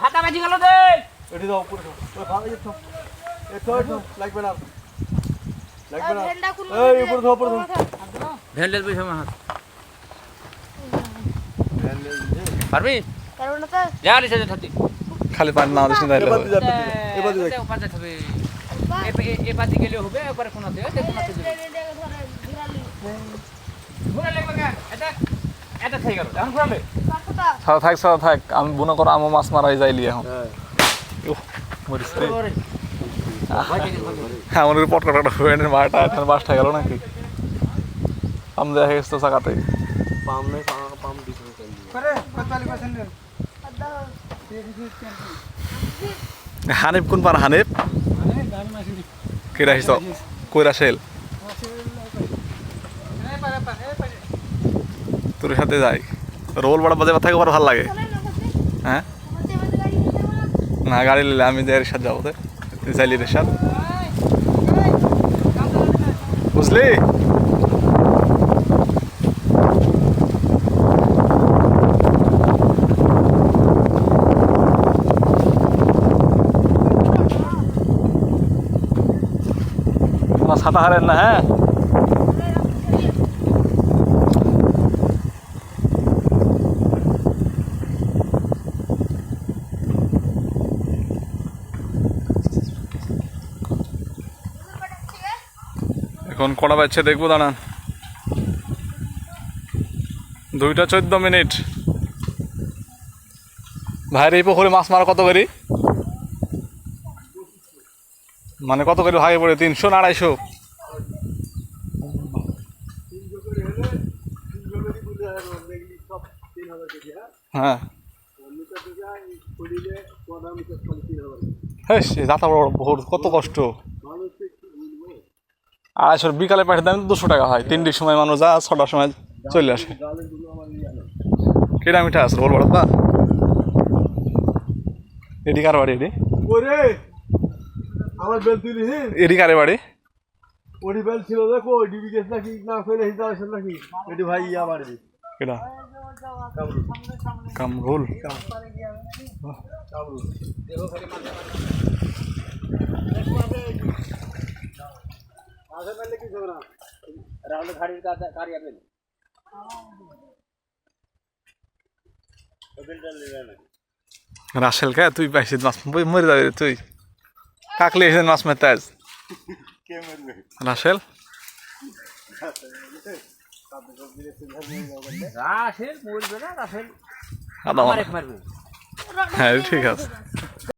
ফাটা বাজি গেল রে এটি দাও উপরে দাও ওই ভালো যেত একটু লাগবে না এই উপরে দাও ভেন্ডেল বসে মাছ পারবি পারবো না তো যা রে সেটা থাকি খালি পানি না দিস না এবার দিবে ওপার যেতে হবে এবার দিকে গেলে হবে এবারে কোনাতে কোনাতে যাবে ঘুরে লাগবে কেন এটা ঠিক গেল এখন ঘুরালে সাদা থাক আমি মনে করো আমও মাছ মারাই যাইলি এখন মরিস রে হ্যাঁ আমাদের পটকাটা ফ্রেন্ডের মাটা এখানে বাসটা গেল নাকি পাম দেখা গেছে তো চাকাতে পাম নেই পাম দিতে করে 45% নেন হানিফ কোন পার হানিফ মানে গাড়ি মাসি কে রাখিস কই রাসেল তোর সাথে যাই রোল বড় বাজে থাকে বড় ভালো লাগে হ্যাঁ না গাড়ি নিলে আমি যাই সাথে যাবো তুই চাইলি রে সাথে বুঝলি ছাতা হারেন না হ্যাঁ এখন কটা বাজছে দেখবো দাঁড়ান 2:14 ভাইয়ের এই পুকুরে মাছ মারা কত করি মানে কত করে ভাগে পড়ে 300 না 250 হ্যাঁ যাতা বড় ভোর কত কষ্ট 250 বিকালে পাঠিয়ে দেন 200 টাকা হয় 3টির সময় মানুষ যা 6টার সময় চলে আসে কেডা মিঠা আছে বল বড় পা এডি কার বাড়ি এডি ওরে আমার বেল তুলি এডি কারে বাড়ি ওডি বেল ছিল দেখো ডিবি গেছ নাকি না ফেলে হিসাব আছে নাকি এটি ভাই ইয়া বাড়ি কেডা কামরুল রাসেল কে তুই পাইছিস মাছ মরে যাবে তুই কাকলে এসে মাছ মারতে আজ রাসেল রাসেল বলবে না রাসেল হ্যাঁ ঠিক আছে